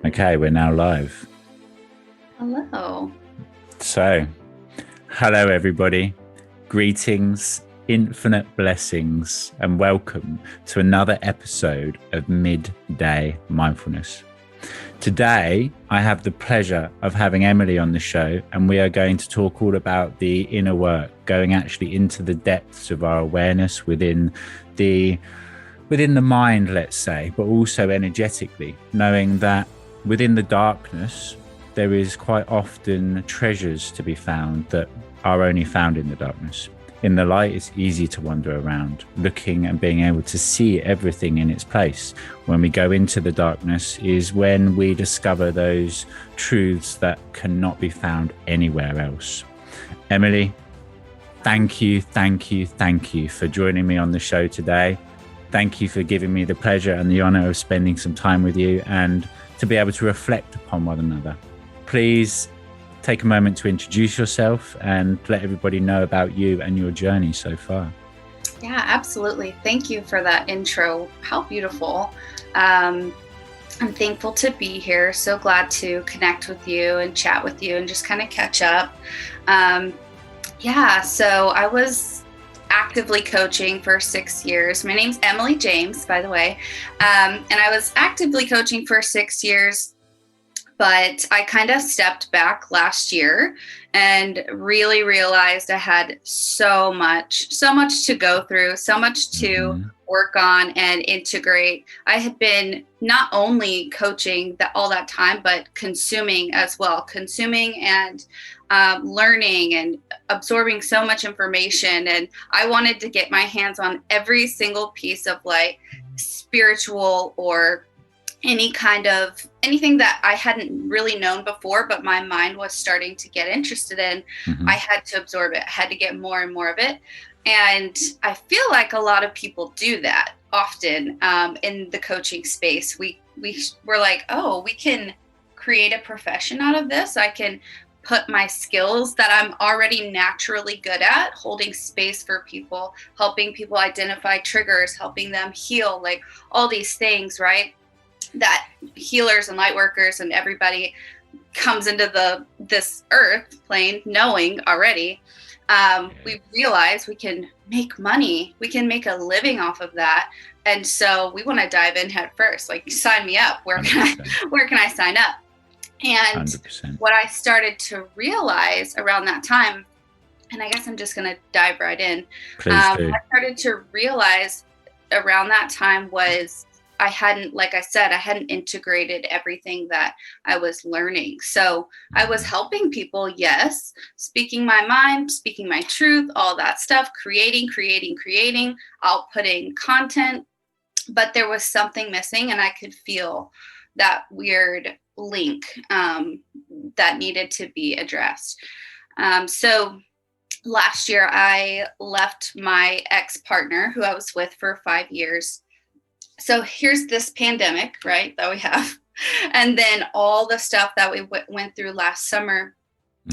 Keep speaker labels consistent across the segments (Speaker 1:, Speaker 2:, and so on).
Speaker 1: Okay, we're now live.
Speaker 2: Hello.
Speaker 1: So, hello everybody. Greetings, infinite blessings, and welcome to another episode of Midday Mindfulness. Today, I have the pleasure of having Emily on the show, and we are going to talk all about the inner work, going actually into the depths of our awareness within the mind, let's say, but also energetically, knowing that within the darkness, there is quite often treasures to be found that are only found in the darkness. In the light, it's easy to wander around, looking and being able to see everything in its place. When we go into the darkness is when we discover those truths that cannot be found anywhere else. Emily, thank you for joining me on the show today. Thank you for giving me the pleasure and the honor of spending some time with you and to be able to reflect upon one another. Please take a moment to introduce yourself and let everybody know about you and your journey so far.
Speaker 2: Yeah, absolutely. Thank you for that intro. How beautiful. I'm thankful to be here. So glad to connect with you and chat with you and just kind of catch up. So I was actively coaching for 6 years. My name's Emily James, by the way. And I was actively coaching for 6 years, but I kind of stepped back last year and really realized I had so much to go through, so much to work on and integrate. I had been not only coaching all that time, but consuming as well, and learning and absorbing so much information. And I wanted to get my hands on every single piece of like spiritual or anything that I hadn't really known before, but my mind was starting to get interested in. I had to absorb it. I had to get more and more of it. And I feel like a lot of people do that often in the coaching space. We're like, oh, we can create a profession out of this. I can put my skills that I'm already naturally good at, holding space for people, helping people identify triggers, helping them heal, like all these things, right? That healers and light workers and everybody comes into this earth plane knowing already. We realize we can make money, we can make a living off of that, and so we want to dive in head first. Like, sign me up. Where can I sign up? And 100%. What I started to realize around that time, and I guess I'm just going to dive right in. I started to realize around that time was I hadn't integrated everything that I was learning. So I was helping people, yes, speaking my mind, speaking my truth, all that stuff, creating, outputting content, but there was something missing, and I could feel that weird link that needed to be addressed. So last year I left my ex-partner who I was with for 5 years. So here's this pandemic, right, that we have. And then all the stuff that we went through last summer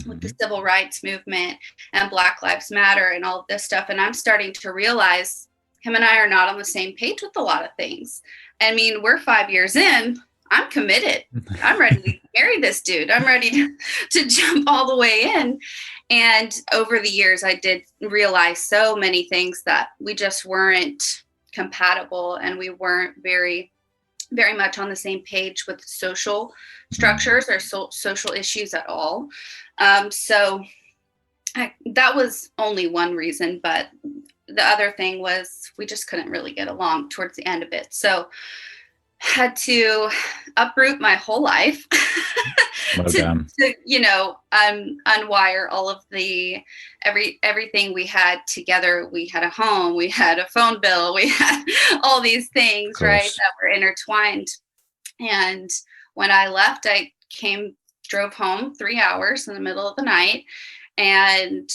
Speaker 2: with the civil rights movement and Black Lives Matter and all of this stuff. And I'm starting to realize him and I are not on the same page with a lot of things. I mean, we're 5 years in. I'm committed. I'm ready to marry this dude. I'm ready to jump all the way in. And over the years, I did realize so many things that we just weren't compatible, and we weren't very much on the same page with social structures or social issues at all. So that was only one reason, but the other thing was we just couldn't really get along towards the end of it. So had to uproot my whole life to unwire all of everything we had together. We had a home, we had a phone bill, we had all these things, right, that were intertwined. And when I left, I drove home 3 hours in the middle of the night, and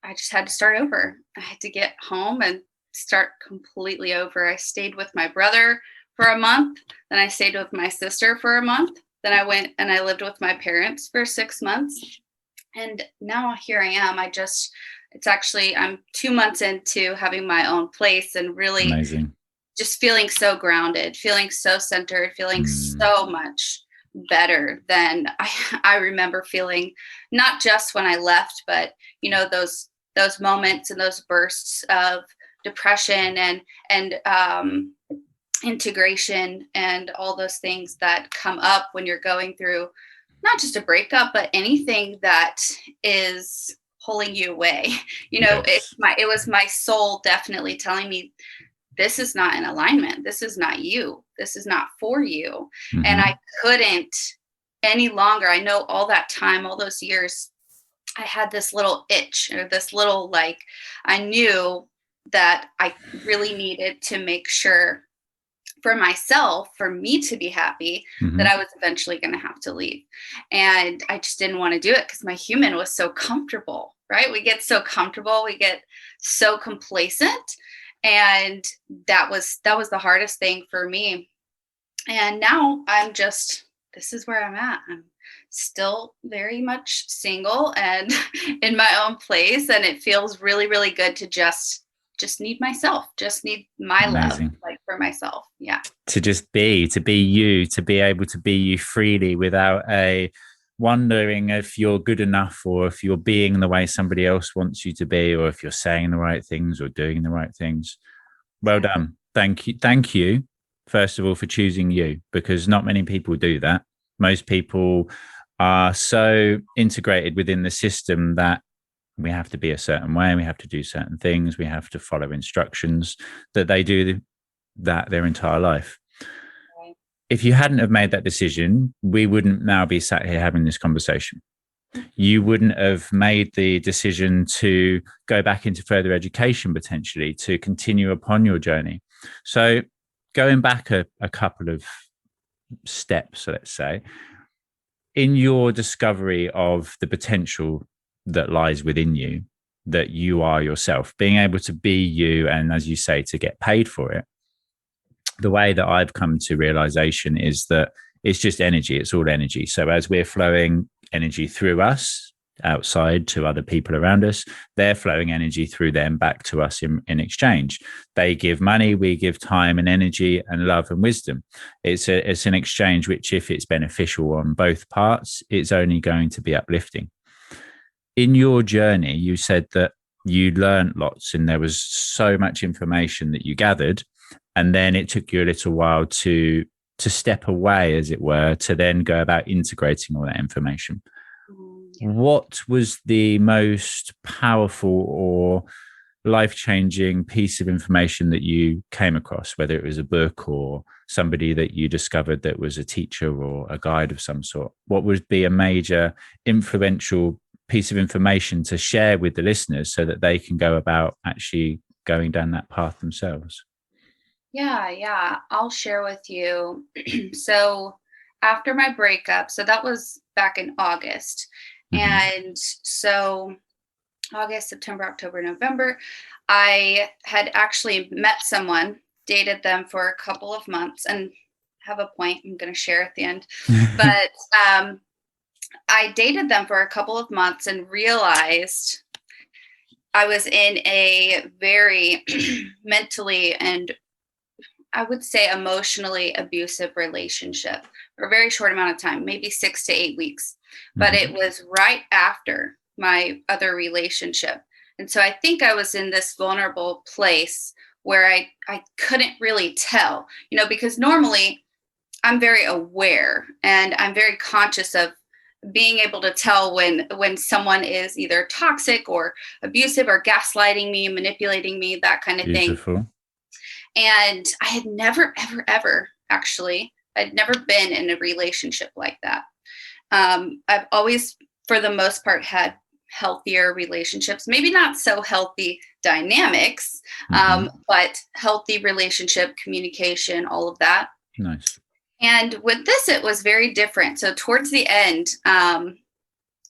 Speaker 2: I just had to start over. I had to get home and start completely over. I stayed with my brother for a month. Then I stayed with my sister for a month. Then I went and I lived with my parents for 6 months. And now here I am. I'm 2 months into having my own place and really
Speaker 1: amazing.
Speaker 2: Just feeling so grounded, feeling so centered, feeling so much better than I remember feeling, not just when I left, but, you know, those moments and those bursts of depression and integration and all those things that come up when you're going through not just a breakup, but anything that is pulling you away. You know,
Speaker 1: Yes.
Speaker 2: it was my soul definitely telling me, this is not in alignment. This is not you. This is not for you.
Speaker 1: Mm-hmm.
Speaker 2: And I couldn't any longer. I know all that time, all those years, I had this little itch, or this little, like, I knew that I really needed to make sure for myself, for me to be happy,
Speaker 1: Mm-hmm.
Speaker 2: that I was eventually going to have to leave. And I just didn't want to do it because my human was so comfortable, right? We get so comfortable, we get so complacent. And that was the hardest thing for me. And now this is where I'm at. I'm still very much single and in my own place. And it feels really, really good to just need myself, just need my
Speaker 1: Amazing.
Speaker 2: love, like, for myself. Yeah.
Speaker 1: To just be you, to be able to be you freely without a wondering if you're good enough, or if you're being the way somebody else wants you to be, or if you're saying the right things or doing the right things. Well done. Thank you. Thank you, first of all, for choosing you, because not many people do that. Most people are so integrated within the system that we have to be a certain way, we have to do certain things, we have to follow instructions, that they do that their entire life.
Speaker 2: Right.
Speaker 1: If you hadn't have made that decision, we wouldn't now be sat here having this conversation. You wouldn't have made the decision to go back into further education, potentially to continue upon your journey. So going back a couple of steps, let's say, in your discovery of the potential that lies within you, that you are yourself, being able to be you, and as you say, to get paid for it, the way that I've come to realization is that it's just energy. It's all energy. So as we're flowing energy through us outside to other people around us, they're flowing energy through them back to us in exchange. They give money, we give time and energy and love and wisdom. It's an exchange which, if it's beneficial on both parts, it's only going to be uplifting. In your journey, you said that you learned lots and there was so much information that you gathered, and then it took you a little while to step away, as it were, to then go about integrating all that information. Yeah. What was the most powerful or life-changing piece of information that you came across, whether it was a book or somebody that you discovered that was a teacher or a guide of some sort? What would be a major influential piece of information to share with the listeners so that they can go about actually going down that path themselves?
Speaker 2: Yeah, I'll share with you. So after my breakup, so that was back in August. Mm-hmm. And so August, September, October, November, I had actually met someone, dated them for a couple of months, and have a point I'm going to share at the end. But I dated them for a couple of months and realized I was in a very mentally and, I would say, emotionally abusive relationship for a very short amount of time, maybe 6 to 8 weeks. Mm-hmm. But it was right after my other relationship. And so I think I was in this vulnerable place where I couldn't really tell, because normally I'm very aware and I'm very conscious of being able to tell when someone is either toxic or abusive or gaslighting me, manipulating me, that kind of
Speaker 1: Beautiful.
Speaker 2: thing. And I had never, ever, actually, I'd never been in a relationship like that. I've always, for the most part, had healthier relationships, maybe not so healthy dynamics, but healthy relationship, communication, all of that.
Speaker 1: Nice. And
Speaker 2: with this, it was very different. So towards the end,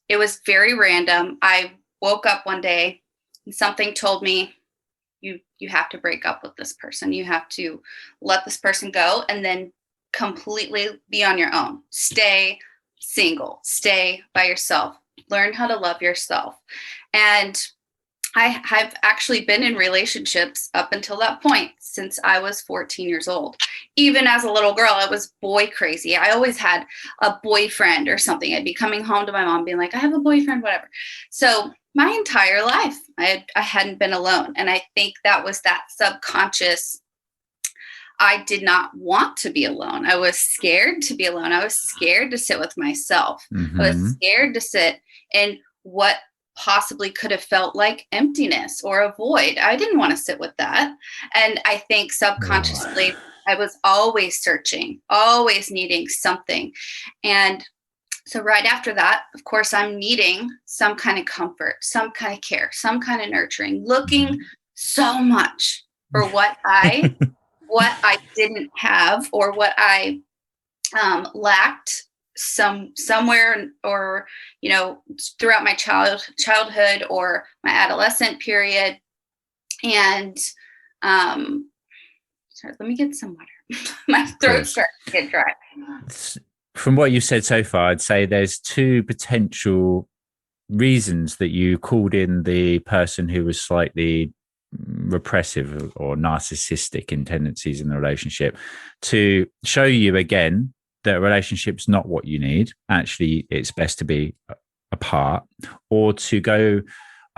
Speaker 2: it was very random. I woke up one day and something told me, you have to break up with this person. You have to let this person go and then completely be on your own. Stay single. Stay by yourself. Learn how to love yourself. And I've actually been in relationships up until that point since I was 14 years old. Even as a little girl, I was boy crazy. I always had a boyfriend or something. I'd be coming home to my mom being like, I have a boyfriend, whatever. So my entire life, I hadn't been alone. And I think that was that subconscious. I did not want to be alone. I was scared to be alone. I was scared to sit with myself. I was scared to sit in what possibly could have felt like emptiness or a void. I didn't want to sit with that. And I think subconsciously, I was always searching, always needing something. And so right after that, of course, I'm needing some kind of comfort, some kind of care, some kind of nurturing, looking so much for what I didn't have or what I lacked somewhere, or throughout my childhood or my adolescent period. And sorry, let me get some water. My throat's starting to get dry.
Speaker 1: From what you said so far, I'd say there's two potential reasons that you called in the person who was slightly repressive or narcissistic in tendencies in the relationship, to show you again that a relationship's not what you need. Actually, it's best to be apart, or to go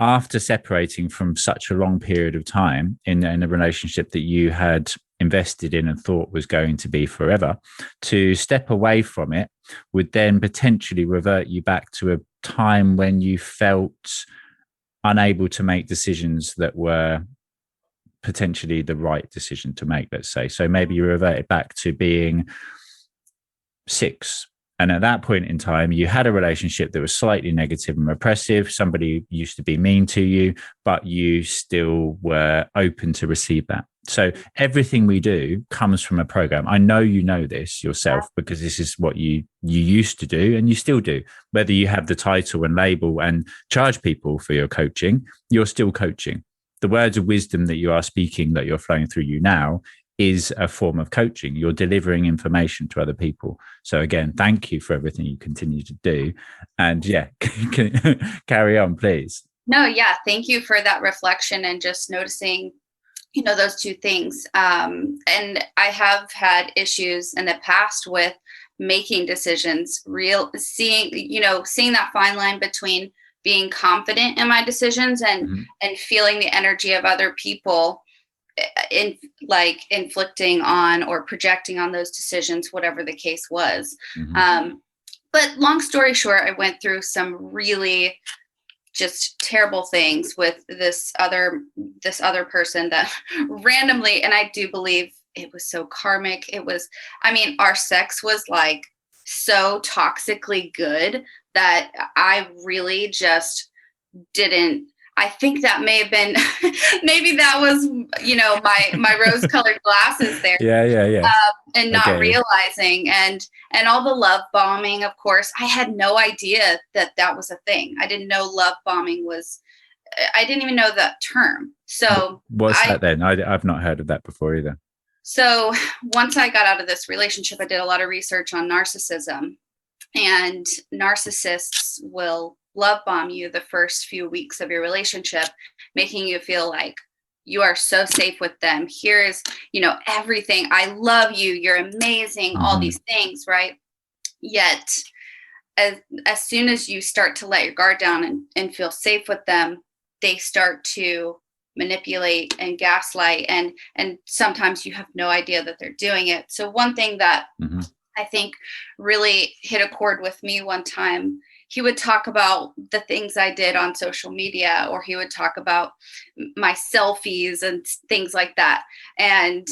Speaker 1: after separating from such a long period of time in a relationship that you had invested in and thought was going to be forever. To step away from it would then potentially revert you back to a time when you felt unable to make decisions that were potentially the right decision to make, let's say. So maybe you reverted back to being 6. And at that point in time, you had a relationship that was slightly negative and repressive. Somebody used to be mean to you, but you still were open to receive that. So everything we do comes from a program. I know you know this yourself, because this is what you used to do and you still do. Whether you have the title and label and charge people for your coaching, you're still coaching. The words of wisdom that you are speaking, that you're flowing through you now, is a form of coaching. You're delivering information to other people. So again, thank you for everything you continue to do. And yeah, carry on, please.
Speaker 2: No, yeah. Thank you for that reflection and just noticing, those two things. And I have had issues in the past with making decisions, seeing that fine line between being confident in my decisions and feeling the energy of other people inflicting on or projecting on those decisions, whatever the case was. But long story short, I went through some really just terrible things with this other person that randomly, and I do believe it was so karmic. Our sex was like so toxically good that I really just didn't. I think that may have been, maybe that was, my rose-colored glasses there.
Speaker 1: Yeah.
Speaker 2: And not realizing, and all the love bombing, of course. I had no idea that was a thing. I didn't know love bombing was, I didn't even know that term. So
Speaker 1: what's that then? I've not heard of that before either.
Speaker 2: So once I got out of this relationship, I did a lot of research on narcissism, and narcissists will love bomb you the first few weeks of your relationship, making you feel like you are so safe with them. Here is, everything. I love you. You're amazing. All these things, right? Yet, as soon as you start to let your guard down and feel safe with them, they start to manipulate and gaslight, and sometimes you have no idea that they're doing it. So one thing that I think really hit a chord with me one time, he would talk about the things I did on social media, or he would talk about my selfies and things like that. And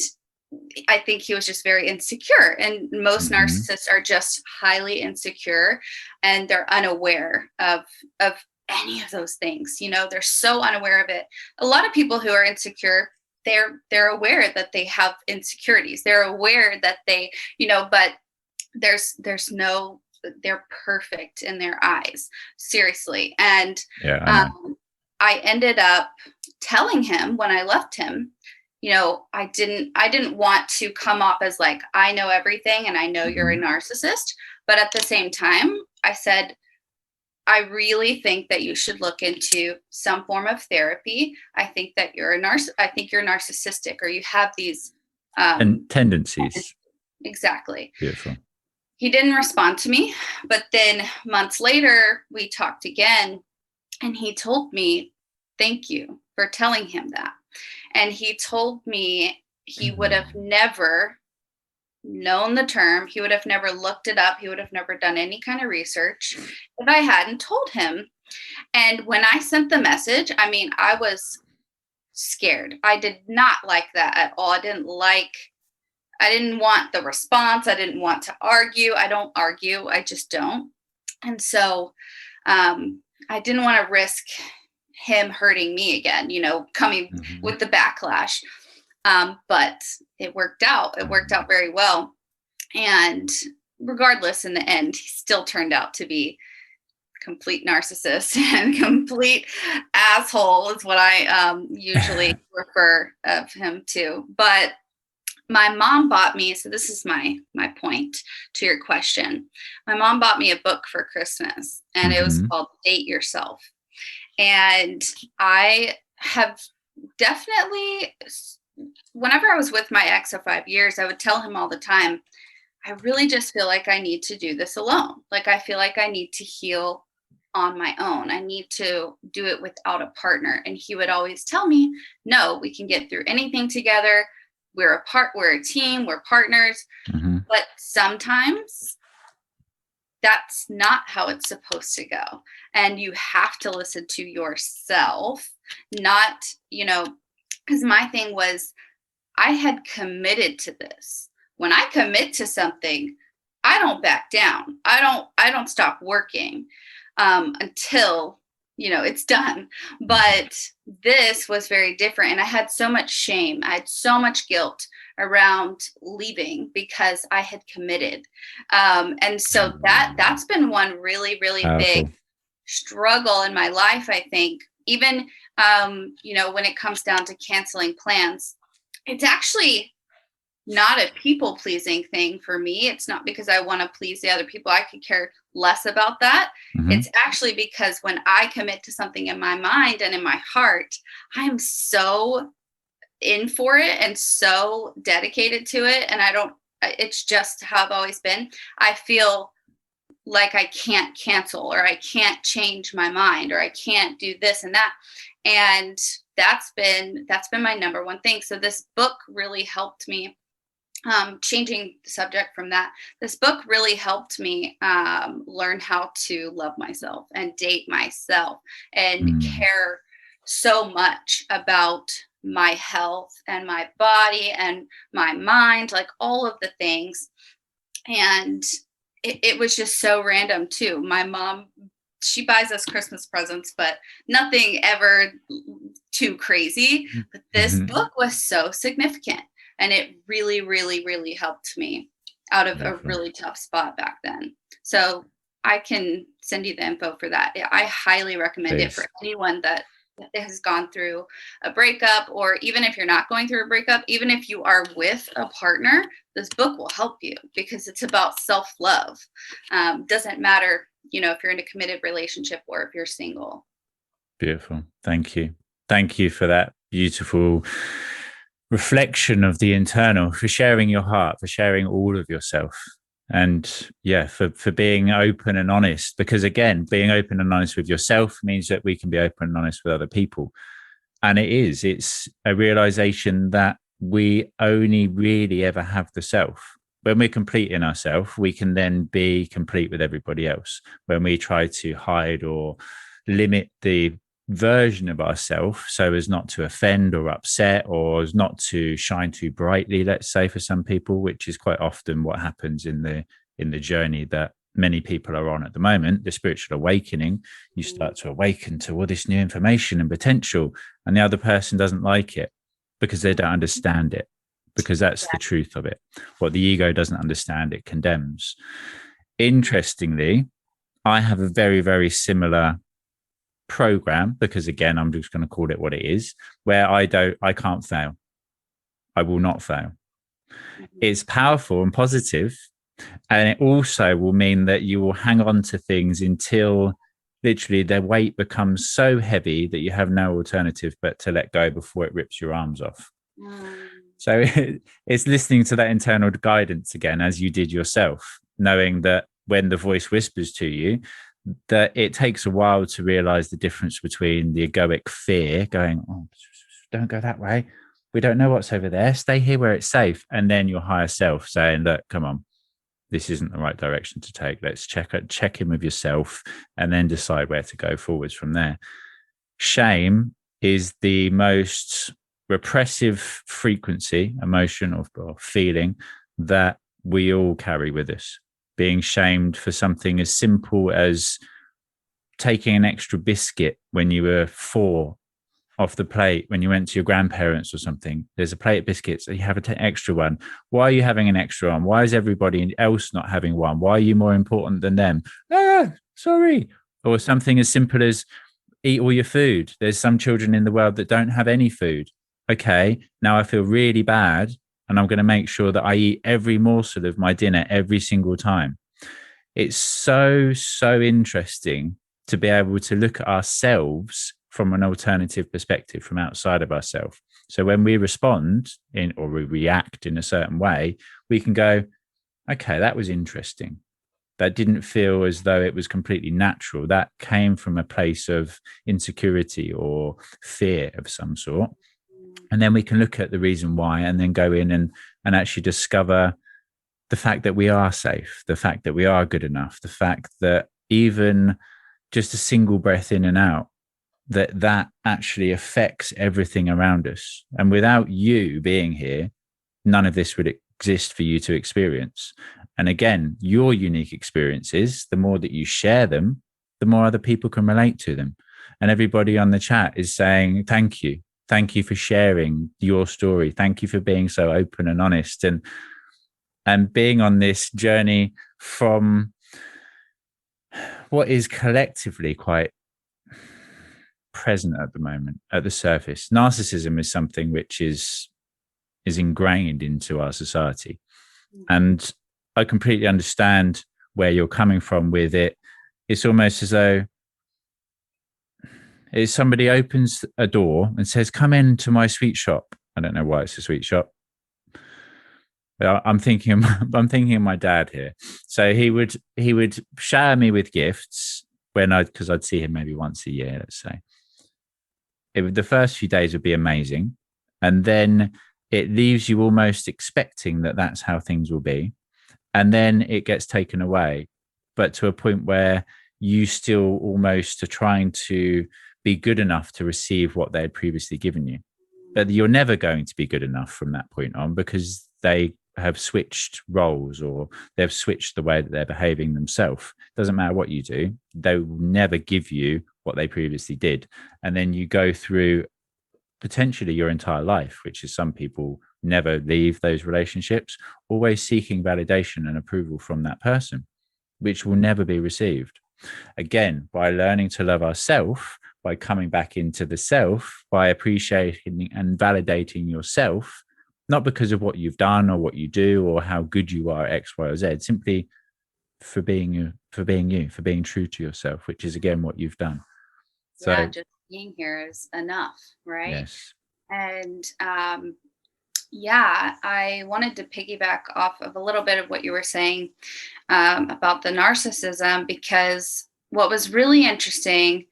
Speaker 2: I think he was just very insecure. And most narcissists are just highly insecure, and they're unaware of any of those things. They're so unaware of it. A lot of people who are insecure, they're aware that they have insecurities. They're aware that they, but there's no, they're perfect in their eyes, seriously. And I ended up telling him when I left him, I didn't want to come off as like, I know everything and I know you're a narcissist. But at the same time, I said, I really think that you should look into some form of therapy. I think that I think you're narcissistic, or you have these
Speaker 1: and tendencies.
Speaker 2: Exactly.
Speaker 1: Beautiful.
Speaker 2: He didn't respond to me, but then months later we talked again, and he told me, thank you for telling him that. And he told me he would have never known the term. He would have never looked it up. He would have never done any kind of research if I hadn't told him. And when I sent the message, I mean, I was scared. I did not like that at all. I didn't want the response. I didn't want to argue. I don't argue. I just don't. And so I didn't want to risk him hurting me again, coming with the backlash. But it worked out. It worked out very well. And regardless, in the end, he still turned out to be complete narcissist and complete asshole is what I usually refer of him to. But my mom bought me, so this is my point to your question. My mom bought me a book for Christmas, and it was called Date Yourself. And I have definitely, whenever I was with my ex of 5 years, I would tell him all the time, I really just feel like I need to do this alone. Like, I feel like I need to heal on my own. I need to do it without a partner. And he would always tell me, no, we can get through anything together. We're a team, we're partners. But sometimes that's not how it's supposed to go. And you have to listen to yourself, not, because my thing was, I had committed to this. When I commit to something, I don't back down. I don't stop working until, it's done. But this was very different. And I had so much shame. I had so much guilt around leaving because I had committed. And so that's been one really, really big struggle in my life, I think. Even, when it comes down to canceling plans, it's actually not a people-pleasing thing for me. It's not because I want to please the other people. I could care less about that. It's actually because when I commit to something in my mind and in my heart, I am so in for it and so dedicated to it. And it's just how I've always been. I feel like I can't cancel, or I can't change my mind, or I can't do this and that. And that's been my number one thing. So this book really helped me. Changing the subject from that, this book really helped me learn how to love myself and date myself and care so much about my health and my body and my mind, like all of the things. And it was just so random too. My mom, she buys us Christmas presents, but nothing ever too crazy. But this book was so significant. And it really, really, really helped me out of a really tough spot back then. So I can send you the info for that. I highly recommend it for anyone that has gone through a breakup, or even if you're not going through a breakup, even if you are with a partner, this book will help you because it's about self-love. Doesn't matter, if you're in a committed relationship or if you're single.
Speaker 1: Beautiful. Thank you. Thank you for that beautiful reflection of the internal, for sharing your heart, for sharing all of yourself, and for being open and honest. Because again, being open and honest with yourself means that we can be open and honest with other people. And it's a realization that we only really ever have the self. When we're complete in ourselves, we can then be complete with everybody else. When we try to hide or limit the version of ourselves so as not to offend or upset, or as not to shine too brightly, let's say, for some people, which is quite often what happens in the journey that many people are on at the moment, the spiritual awakening. You start to awaken to all this new information and potential, and the other person doesn't like it because they don't understand it, because that's the truth of it. What the ego doesn't understand, it condemns. Interestingly, I have a very, very similar program, because again, I'm just going to call it what it is, where I can't fail. I will not fail. It's powerful and positive, and it also will mean that you will hang on to things until literally their weight becomes so heavy that you have no alternative but to let go before it rips your arms off. So it's listening to that internal guidance again, as you did yourself, knowing that when the voice whispers to you, that it takes a while to realize the difference between the egoic fear going, oh, don't go that way. We don't know what's over there. Stay here where it's safe. And then your higher self saying, look, come on, this isn't the right direction to take. Let's check in with yourself and then decide where to go forwards from there. Shame is the most repressive frequency, emotion or feeling that we all carry with us. Being shamed for something as simple as taking an extra biscuit when you were 4 off the plate when you went to your grandparents or something. There's a plate of biscuits, you have an extra one. Why are you having an extra one? Why is everybody else not having one? Why are you more important than them? Sorry. Or something as simple as eat all your food. There's some children in the world that don't have any food. Okay, now I feel really bad and I'm going to make sure that I eat every morsel of my dinner every single time. It's so interesting to be able to look at ourselves from an alternative perspective from outside of ourselves. So when we respond or we react in a certain way, we can go, okay, that was interesting. That didn't feel as though it was completely natural. That came from a place of insecurity or fear of some sort. And then we can look at the reason why and then go in and actually discover the fact that we are safe, the fact that we are good enough, the fact that even just a single breath in and out, that actually affects everything around us. And without you being here, none of this would exist for you to experience. And again, your unique experiences, the more that you share them, the more other people can relate to them. And everybody on the chat is saying, thank you. Thank you for sharing your story. Thank you for being so open and honest and being on this journey from what is collectively quite present at the moment at the surface. Narcissism is something which is ingrained into our society. And I completely understand where you're coming from with it. It's almost as though if somebody opens a door and says, come into my sweet shop. I don't know why it's a sweet shop. I'm thinking of my dad here. So he would shower me with gifts because I'd see him maybe once a year, let's say. The first few days would be amazing. And then it leaves you almost expecting that that's how things will be. And then it gets taken away, but to a point where you still almost are trying to be good enough to receive what they had previously given you. But you're never going to be good enough from that point on because they have switched roles or they've switched the way that they're behaving themselves. Doesn't matter what you do, they will never give you what they previously did. And then you go through potentially your entire life, which is some people never leave those relationships, always seeking validation and approval from that person, which will never be received. Again, by learning to love ourselves, by coming back into the self, by appreciating and validating yourself, not because of what you've done or what you do or how good you are at X, Y, or Z, simply for being you, for being true to yourself, which is again what you've done.
Speaker 2: So yeah, just being here is enough, right?
Speaker 1: Yes.
Speaker 2: And yeah, I wanted to piggyback off of a little bit of what you were saying about the narcissism, because what was really interesting,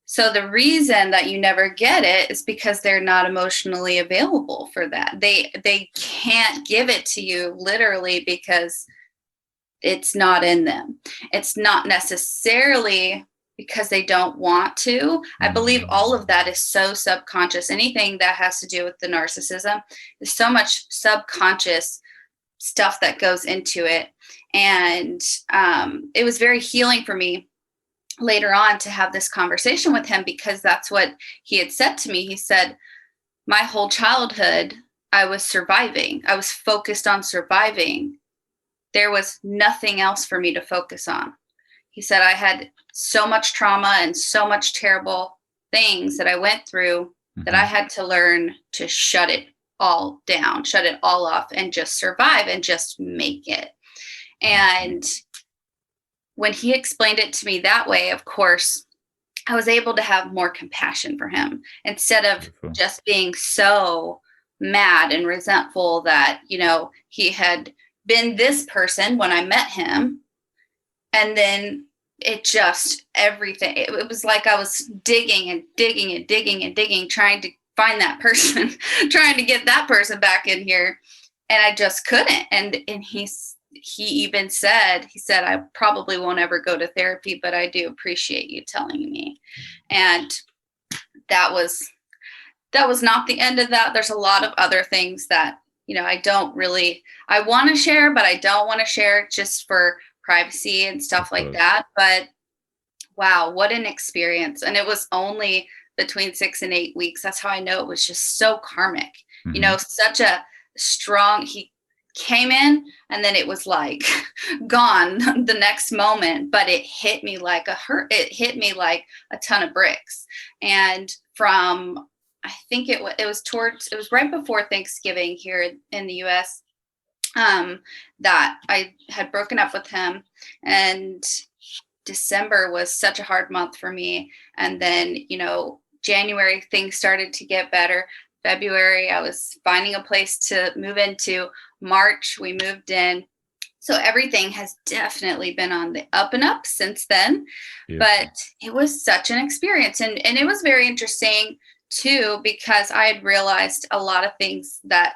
Speaker 2: so the reason that you never get it is because they're not emotionally available for that. They can't give it to you literally because it's not in them. It's not necessarily because they don't want to. I believe all of that is so subconscious. Anything that has to do with the narcissism is so much subconscious stuff that goes into it. And it was very healing for me later on to have this conversation with him, because that's what he had said to me. He said, my whole childhood, I was surviving. I was focused on surviving. There was nothing else for me to focus on. He said, I had so much trauma and so much terrible things that I went through that I had to learn to shut it all down, shut it all off, and just survive and just make it. And when he explained it to me that way, of course, I was able to have more compassion for him instead of just being so mad and resentful that, he had been this person when I met him. And then everything, it was like I was digging and digging and digging and digging, trying to find that person, trying to get that person back in here. And I just couldn't. And he even said, I probably won't ever go to therapy, but I do appreciate you telling me. And that was not the end of that. There's a lot of other things that, I want to share, but I don't want to share just for privacy and stuff like that. But wow, what an experience. And it was only between 6 and 8 weeks. That's how I know it was just so karmic, such a strong, he came in and then it was like gone the next moment, but it hit me like it hit me like a ton of bricks. And from, I think it was right before Thanksgiving here in the US, that I had broken up with him, and December was such a hard month for me. And then, January, things started to get better. February, I was finding a place to move into. March, we moved in. So everything has definitely been on the up and up since then. Yeah. But it was such an experience. And it was very interesting too, because I had realized a lot of things that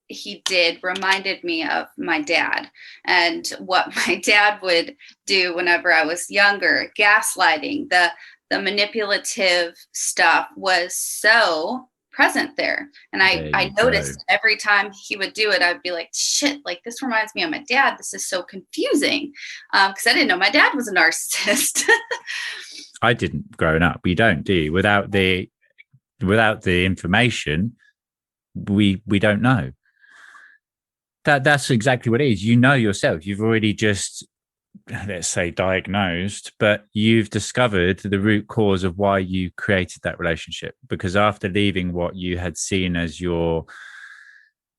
Speaker 2: he did reminded me of my dad and what my dad would do whenever I was younger. Gaslighting, the manipulative stuff was so present there. And I noticed every time he would do it, I'd be like, shit, like this reminds me of my dad. This is so confusing. Because I didn't know my dad was a narcissist.
Speaker 1: I didn't growing up. You don't, do you? Without the information, we don't know. That's exactly what it is. You know yourself. You've already just, let's say, diagnosed, but you've discovered the root cause of why you created that relationship. Because after leaving what you had seen as your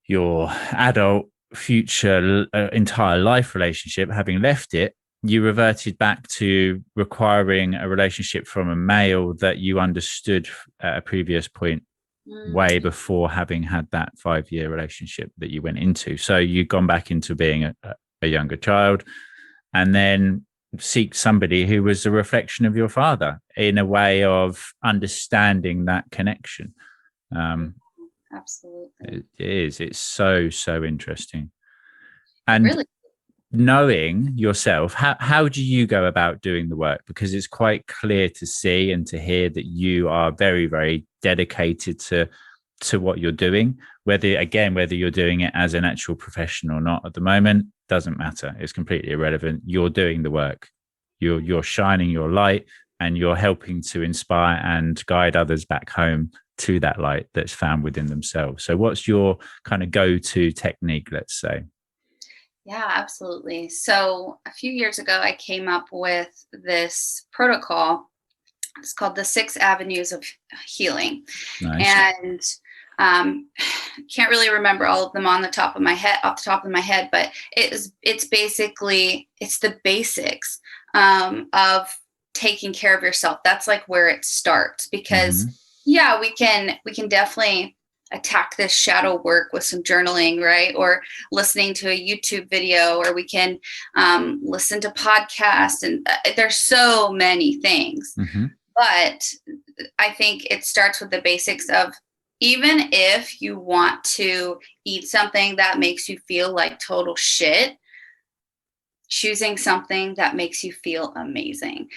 Speaker 1: adult future entire life relationship, having left it, you reverted back to requiring a relationship from a male that you understood at a previous point, way before having had that 5-year relationship that you went into. So you've gone back into being a younger child, and then seek somebody who was a reflection of your father in a way of understanding that connection.
Speaker 2: Absolutely.
Speaker 1: It is. It's so interesting. And
Speaker 2: really,
Speaker 1: knowing yourself, how do you go about doing the work? Because it's quite clear to see and to hear that you are very, very dedicated to what you're doing. Whether you're doing it as an actual professional or not at the moment doesn't matter. It's completely irrelevant. You're doing the work. You're shining your light, and you're helping to inspire and guide others back home to that light that's found within themselves. So what's your kind of go-to technique, let's say?
Speaker 2: Yeah, absolutely. So a few years ago, I came up with this protocol. It's called the 6 Avenues of Healing. Nice. And can't really remember all of them off the top of my head, but it's basically, it's the basics of taking care of yourself. That's like where it starts, because yeah, we can definitely attack this shadow work with some journaling, right? Or listening to a YouTube video, or we can listen to podcasts, and there's so many things. But I think it starts with the basics of, even if you want to eat something that makes you feel like total shit, choosing something that makes you feel amazing.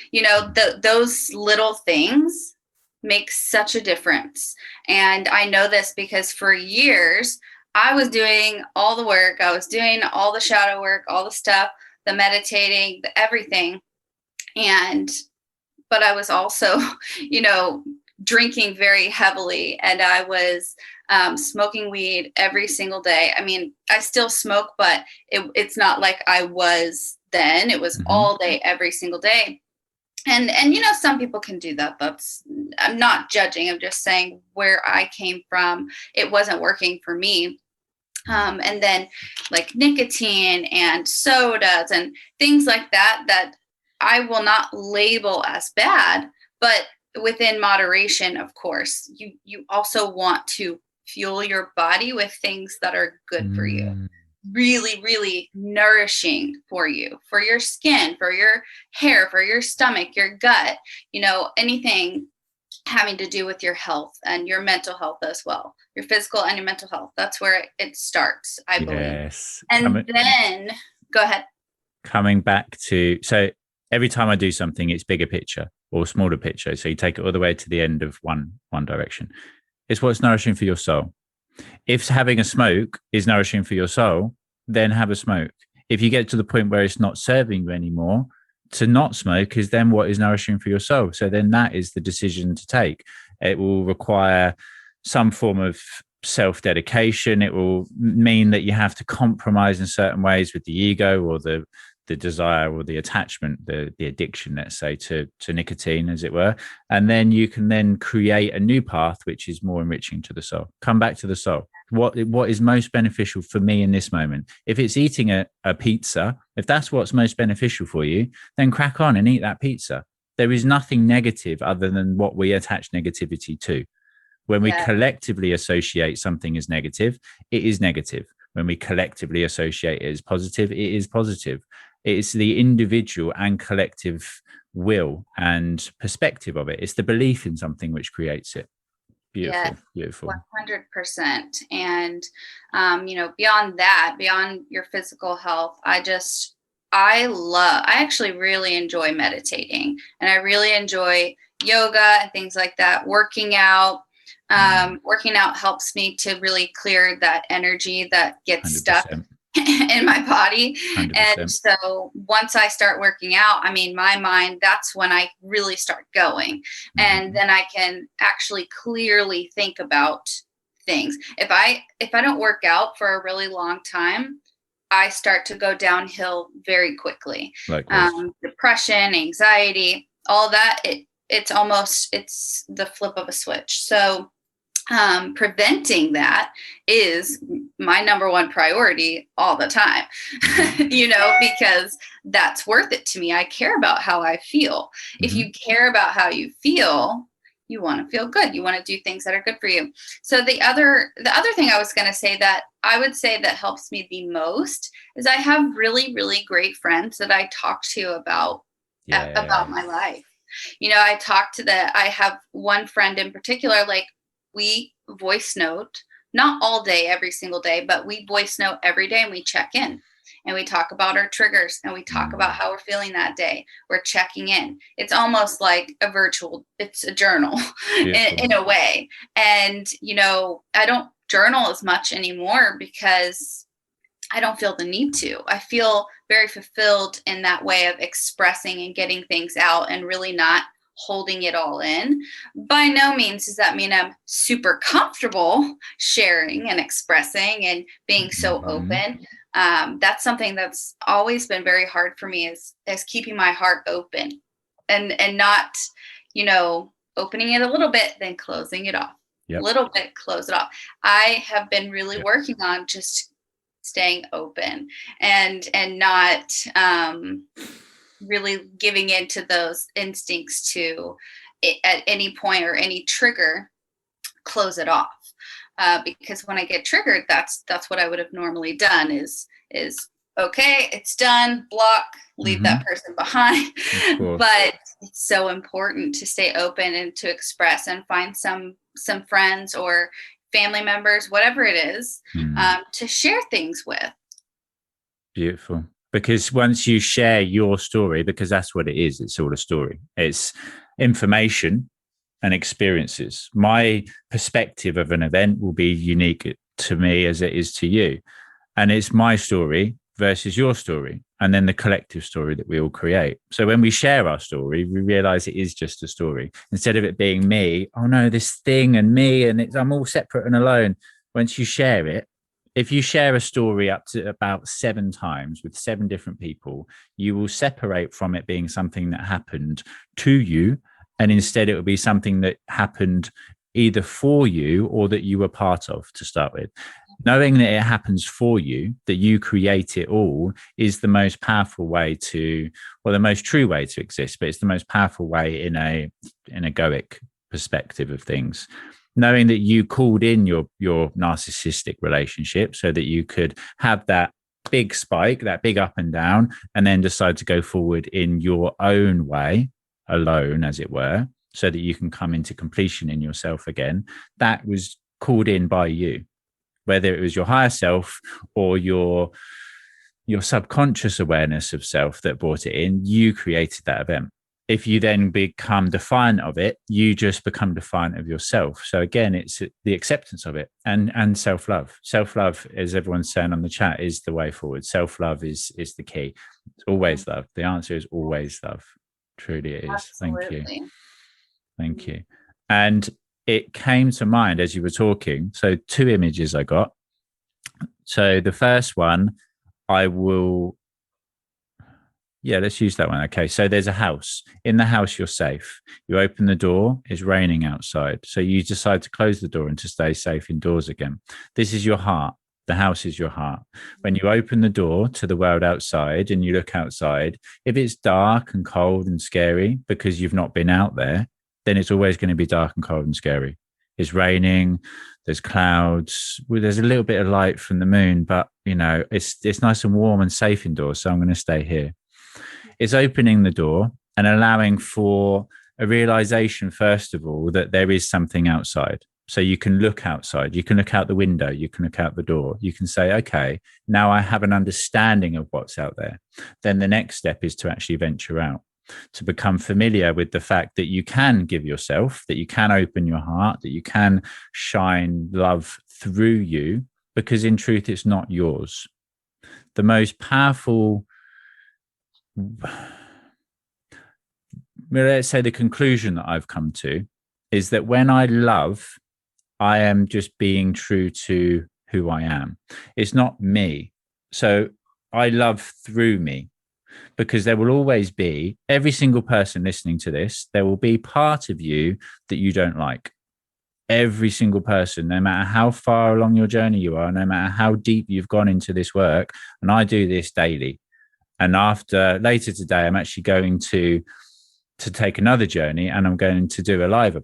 Speaker 2: Those little things make such a difference. And I know this because for years, I was doing all the work. I was doing all the shadow work, all the stuff, the meditating, the everything. But I was also, drinking very heavily, and I was smoking weed every single day. I mean, I still smoke, but it's not like I was then. It was all day, every single day. And some people can do that. I'm not judging. I'm just saying where I came from, it wasn't working for me. And then like nicotine and sodas and things like that I will not label as bad, but within moderation, of course. You also want to fuel your body with things that are good for you. Really, really nourishing for you, for your skin, for your hair, for your stomach, your gut, anything having to do with your health and your mental health as well, your physical and your mental health. That's where it starts, I believe.
Speaker 1: Yes.
Speaker 2: And then go ahead.
Speaker 1: Coming back to, so every time I do something, it's bigger picture or smaller picture. So you take it all the way to the end of one direction. It's what's nourishing for your soul. If having a smoke is nourishing for your soul, then have a smoke. If you get to the point where it's not serving you anymore, to not smoke is then what is nourishing for your soul. So then that is the decision to take. It will require some form of self-dedication. It will mean that you have to compromise in certain ways with the ego or the desire or the attachment, the addiction, let's say, to nicotine, as it were. And then you can then create a new path, which is more enriching to the soul. Come back to the soul. What is most beneficial for me in this moment? If it's eating a pizza, if that's what's most beneficial for you, then crack on and eat that pizza. There is nothing negative other than what we attach negativity to. When we collectively associate something as negative, it is negative. When we collectively associate it as positive, it is positive. It's the individual and collective will and perspective of it. It's the belief in something which creates it. Beautiful, yes, beautiful.
Speaker 2: 100%. And, beyond that, beyond your physical health, I actually really enjoy meditating, and I really enjoy yoga and things like that. Working out helps me to really clear that energy that gets 100%. Stuck in my body. 100%. And so once I start working out, my mind, that's when I really start going. And then I can actually clearly think about things. If I don't work out for a really long time, I start to go downhill very quickly. Depression, anxiety, all that, it's the flip of a switch. So preventing that is my number one priority all the time, because that's worth it to me. I care about how I feel. Mm-hmm. If you care about how you feel, you want to feel good. You want to do things that are good for you. So the other thing I was going to say that I would say that helps me the most is I have really, really great friends that I talk to about my life. I have one friend in particular, we voice note, not all day, every single day, but we voice note every day, and we check in and we talk about our triggers and we talk about how we're feeling that day. We're checking in. It's almost like it's a journal in a way. And, I don't journal as much anymore because I don't feel the need to. I feel very fulfilled in that way of expressing and getting things out and really not holding it all in. By no means does that mean I'm super comfortable sharing and expressing and being so open. That's something that's always been very hard for me is keeping my heart open and not, opening it a little bit, then closing it off. Yep. A little bit, close it off. I have been really working on just staying open and not really giving into those instincts to at any point or any trigger, close it off. Because when I get triggered, that's what I would have normally done is okay, it's done, block, leave that person behind. But it's so important to stay open and to express and find some friends or family members, whatever it is, to share things with.
Speaker 1: Beautiful. Because once you share your story, because that's what it is, it's all a story. It's information and experiences. My perspective of an event will be unique to me as it is to you. And it's my story versus your story, and then the collective story that we all create. So when we share our story, we realize it is just a story. Instead of it being me, oh no, this thing and me, and I'm all separate and alone. Once you share it, if you share a story up to about 7 times with 7 different people, you will separate from it being something that happened to you. And instead it will be something that happened either for you or that you were part of to start with. knowing that it happens for you, that you create it all, is the most powerful way to, well, the most true way to exist, but it's the most powerful way in a egoic perspective of things. Knowing that you called in your narcissistic relationship so that you could have that big spike, that big up and down, and then decide to go forward in your own way, alone, as it were, so that you can come into completion in yourself again. That was called in by you, whether it was your higher self or your subconscious awareness of self that brought it in. You created that event. If you then become defiant of it, you just become defiant of yourself. So again, it's the acceptance of it, and self-love. Self-love, as everyone's saying on the chat, is the way forward. Self-love is the key. It's always love. The answer is always love. Truly it is.
Speaker 2: Absolutely.
Speaker 1: Thank you. And it came to mind as you were talking. So 2 images I got. So the first one, let's use that one. Okay, so there's a house. In the house, you're safe. You open the door, it's raining outside. So you decide to close the door and to stay safe indoors again. This is your heart. The house is your heart. When you open the door to the world outside and you look outside, if it's dark and cold and scary because you've not been out there, then it's always going to be dark and cold and scary. It's raining, there's clouds, there's a little bit of light from the moon, but it's nice and warm and safe indoors. So I'm going to stay here. It's opening the door and allowing for a realization, first of all, that there is something outside. So you can look outside, you can look out the window, you can look out the door, you can say, okay, now I have an understanding of what's out there. Then the next step is to actually venture out, to become familiar with the fact that you can give yourself, that you can open your heart, that you can shine love through you, because in truth, it's not yours. The most powerful, let's say the conclusion that I've come to is that when I love, I am just being true to who I am. It's not me. So I love through me, because there will always be, every single person listening to this, there will be part of you that you don't like. Every single person, no matter how far along your journey you are, no matter how deep you've gone into this work, and I do this daily. And later today, I'm actually going to take another journey, and I'm going to do a live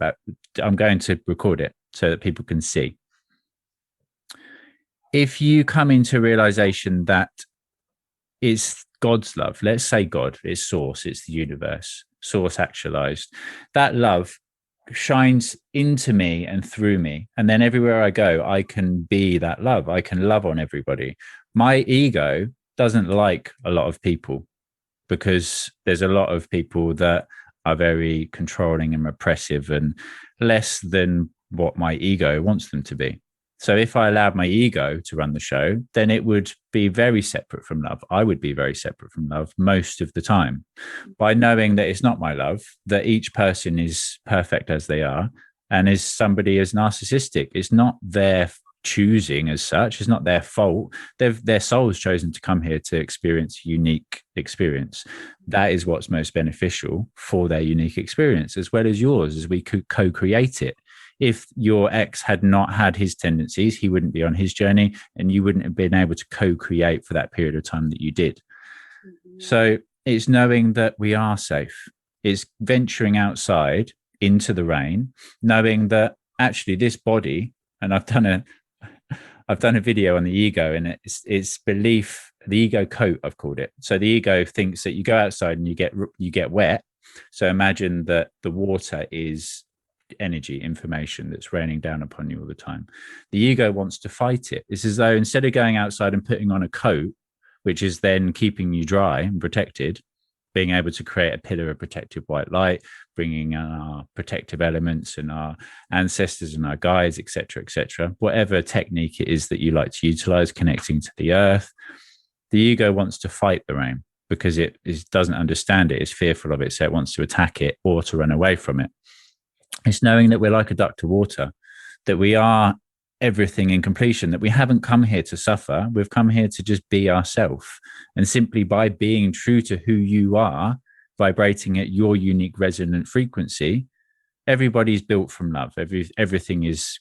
Speaker 1: I'm going to record it so that people can see. If you come into realization that it's God's love, let's say God, it's source, it's the universe, source actualized, that love shines into me and through me. And then everywhere I go, I can be that love. I can love on everybody. My ego doesn't like a lot of people, because there's a lot of people that are very controlling and repressive and less than what my ego wants them to be. So if I allowed my ego to run the show, then it would be very separate from love. I would be very separate from love most of the time. By knowing that it's not my love, that each person is perfect as they are, and is somebody as narcissistic, it's not their choosing as such, it's not their fault. Their soul's chosen to come here to experience unique experience. That is what's most beneficial for their unique experience, as well as yours, as we could co-create it. If your ex had not had his tendencies, he wouldn't be on his journey, and you wouldn't have been able to co-create for that period of time that you did. Mm-hmm. So it's knowing that we are safe. It's venturing outside into the rain, knowing that actually this body, and I've done a video on the ego, and it's belief, the ego coat, I've called it. So the ego thinks that you go outside and you get wet. So imagine that the water is energy, information that's raining down upon you all the time. The ego wants to fight it. It's as though instead of going outside and putting on a coat, which is then keeping you dry and protected, being able to create a pillar of protective white light, bringing our protective elements and our ancestors and our guides, etc., whatever technique it is that you like to utilize, connecting to the earth. The ego wants to fight the rain because it doesn't understand it, is fearful of it, so it wants to attack it or to run away from it. It's knowing that we're like a duck to water, that we are everything in completion, that we haven't come here to suffer. We've come here to just be ourselves. And simply by being true to who you are, vibrating at your unique resonant frequency, everybody's built from love. Everything is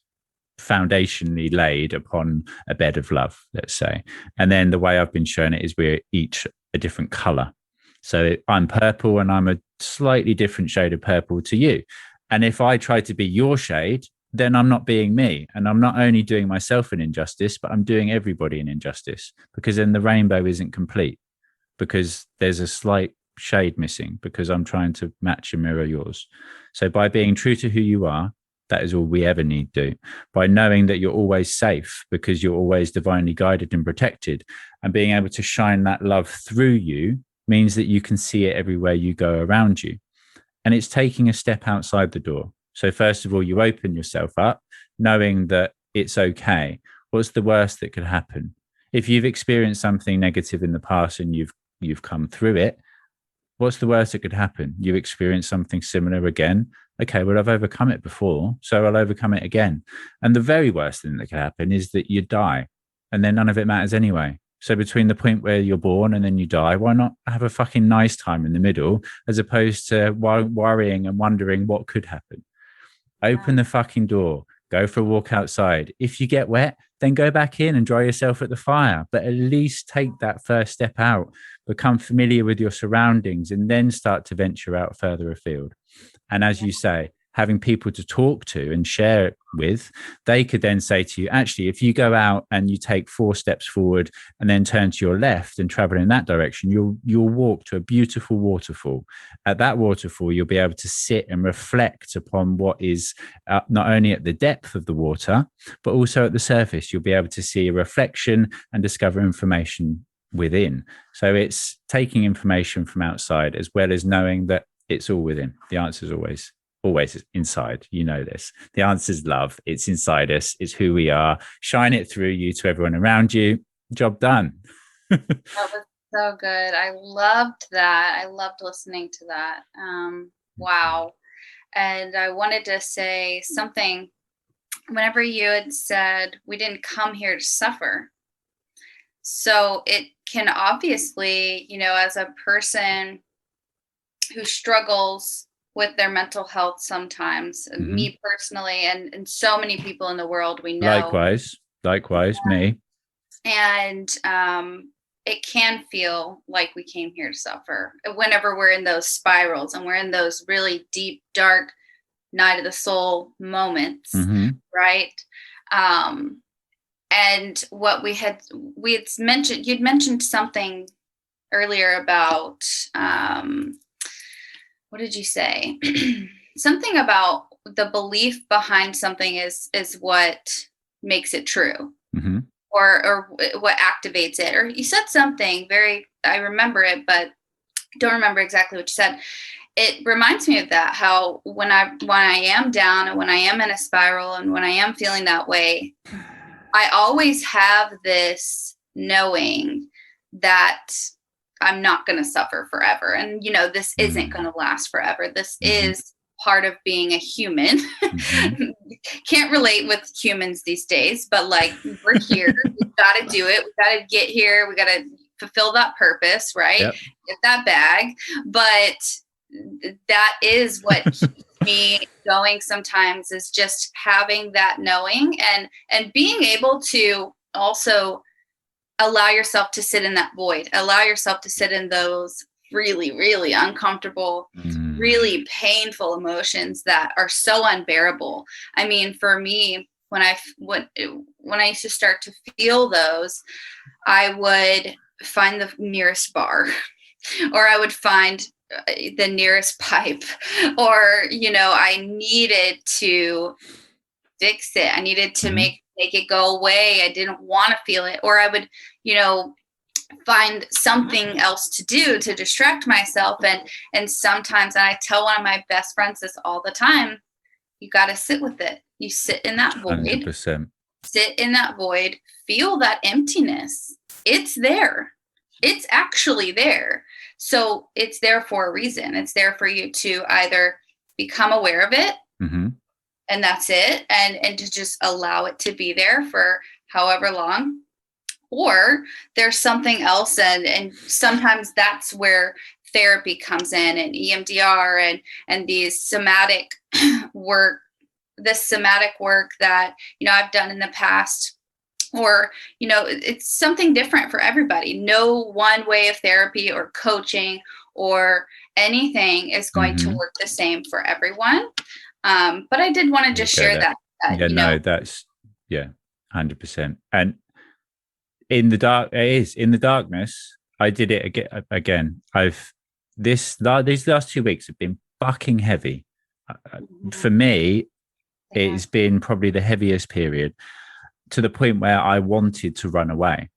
Speaker 1: foundationally laid upon a bed of love, let's say. And then the way I've been shown it is we're each a different color. So I'm purple and I'm a slightly different shade of purple to you. And if I try to be your shade, then I'm not being me. And I'm not only doing myself an injustice, but I'm doing everybody an injustice, because then the rainbow isn't complete, because there's a slight shade missing, because I'm trying to match and mirror yours. So by being true to who you are, that is all we ever need to do. By knowing that you're always safe because you're always divinely guided and protected, and being able to shine that love through you means that you can see it everywhere you go around you. And it's taking a step outside the door. So first of all, you open yourself up, knowing that it's okay. What's the worst that could happen? If you've experienced something negative in the past and you've come through it, what's the worst that could happen? You experience something similar again. Okay, well, I've overcome it before, so I'll overcome it again. And the very worst thing that could happen is that you die, and then none of it matters anyway. So between the point where you're born and then you die, why not have a fucking nice time in the middle, as opposed to worrying and wondering what could happen? Open the fucking door, go for a walk outside. If you get wet, then go back in and dry yourself at the fire. But at least take that first step out, become familiar with your surroundings, and then start to venture out further afield. And as you say, having people to talk to and share it with, they could then say to you, actually, if you go out and you take 4 steps forward and then turn to your left and travel in that direction, you'll walk to a beautiful waterfall. At that waterfall, you'll be able to sit and reflect upon what is not only at the depth of the water, but also at the surface. You'll be able to see a reflection and discover information within. So it's taking information from outside as well as knowing that it's all within. The answer is always inside. You know this. The answer is love. It's inside us. It's who we are. Shine it through you to everyone around you. Job done.
Speaker 2: That was so good. I loved that. I loved listening to that. Wow. And I wanted to say something. Whenever you had said we didn't come here to suffer. So it can obviously, as a person who struggles with their mental health sometimes, me personally, and so many people in the world we know.
Speaker 1: Likewise, me.
Speaker 2: And it can feel like we came here to suffer whenever we're in those spirals and we're in those really deep, dark night of the soul moments, right? And what we had mentioned, you'd mentioned something earlier about, what did you say? Something about the belief behind something is what makes it true, or what activates it. Or you said something I remember it, but don't remember exactly what you said. It reminds me of that, how when I am down and when I am in a spiral and when I am feeling that way, I always have this knowing that I'm not going to suffer forever. And, this isn't going to last forever. This is part of being a human. Can't relate with humans these days, but we're here. We've got to do it. We've got to get here. We got to fulfill that purpose, right? Yep. Get that bag. But that is what keeps me going sometimes, is just having that knowing and being able to also allow yourself to sit in that void, allow yourself to sit in those really, really uncomfortable, really painful emotions that are so unbearable. I mean, for me, when I used to start to feel those, I would find the nearest bar, or I would find the nearest pipe, or, I needed to fix it. I needed to make it go away. I didn't want to feel it. Or I would, find something else to do to distract myself. And sometimes, and I tell one of my best friends this all the time, you got to sit with it. You sit in that void,
Speaker 1: 100%.
Speaker 2: Sit in that void, feel that emptiness. It's there. It's actually there. So it's there for a reason. It's there for you to either become aware of it, and that's it, and to just allow it to be there for however long, or there's something else, and sometimes that's where therapy comes in, and EMDR and these somatic work this somatic work that, I've done in the past, or, it's something different for everybody. No one way of therapy or coaching or anything is going to work the same for everyone. But I did want to just share that.
Speaker 1: That's 100%. And in the darkness, I did it again. These last 2 weeks have been fucking heavy. For me, it's been probably the heaviest period, to the point where I wanted to run away.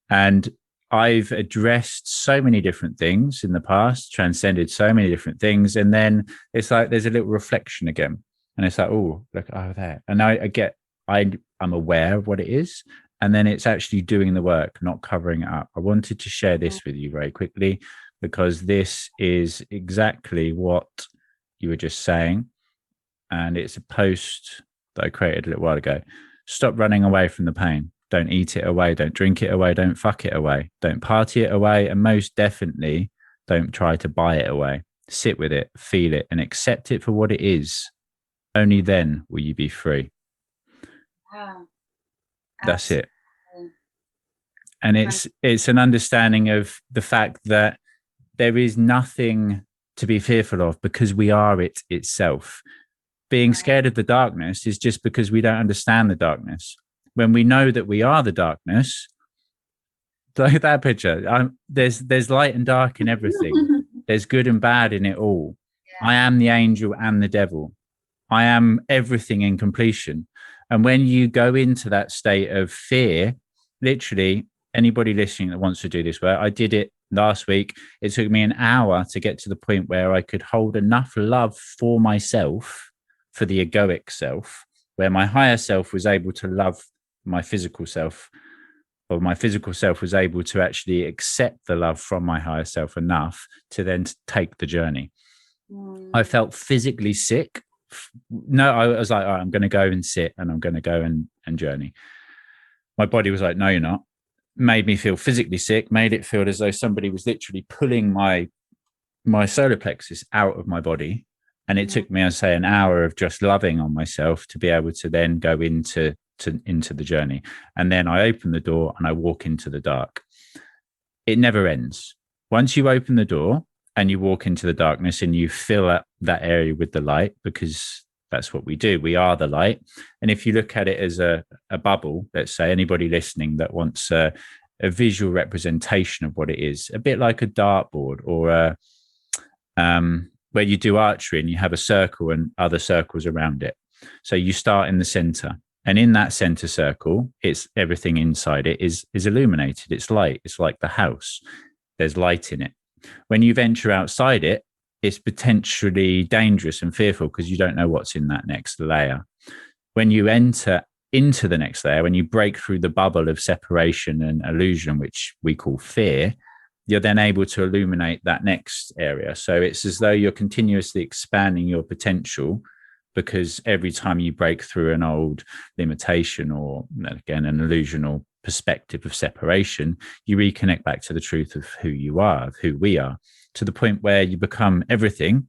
Speaker 1: And I've addressed so many different things in the past, transcended so many different things. And then it's like there's a little reflection again. And it's like, oh, look over there. And I'm aware of what it is. And then it's actually doing the work, not covering it up. I wanted to share this with you very quickly, because this is exactly what you were just saying. And it's a post that I created a little while ago. Stop running away from the pain. Don't eat it away. Don't drink it away. Don't fuck it away. Don't party it away. And most definitely, don't try to buy it away. Sit with it, feel it, and accept it for what it is. Only then will you be free.
Speaker 2: Wow.
Speaker 1: That's it. And it's an understanding of the fact that there is nothing to be fearful of, because we are it itself. Being scared of the darkness is just because we don't understand the darkness. When we know that we are the darkness, like that picture, there's light and dark in everything. There's good and bad in it all. Yeah. I am the angel and the devil. I am everything in completion. And when you go into that state of fear, literally, anybody listening that wants to do this work, I did it last week. It took me an hour to get to the point where I could hold enough love for myself, for the egoic self, where my higher self was able to love my physical self, or my physical self was able to actually accept the love from my higher self enough to then take the journey. I felt physically sick. No, I was like, all right, I'm going to go and sit, and I'm going to go and journey. My body was like, no, you're not. Made me feel physically sick, made it feel as though somebody was literally pulling my solar plexus out of my body. And it took me, I'd say, an hour of just loving on myself to be able to then go into the journey. And then I open the door and I walk into the dark. It never ends. Once you open the door and you walk into the darkness and you fill up that area with the light, because that's what we do. We are the light. And if you look at it as a bubble, let's say, anybody listening that wants a visual representation of what it is, a bit like a dartboard, or where you do archery and you have a circle and other circles around it. So you start in the center, and in that center circle, it's everything inside it is illuminated. It's light. It's like the house. There's light in it. When you venture outside it, it's potentially dangerous and fearful, because you don't know what's in that next layer. When you enter into the next layer, when you break through the bubble of separation and illusion, which we call fear, you're then able to illuminate that next area. So it's as though you're continuously expanding your potential, because every time you break through an old limitation, or again, an illusional perspective of separation, you reconnect back to the truth of who you are, of who we are, to the point where you become everything,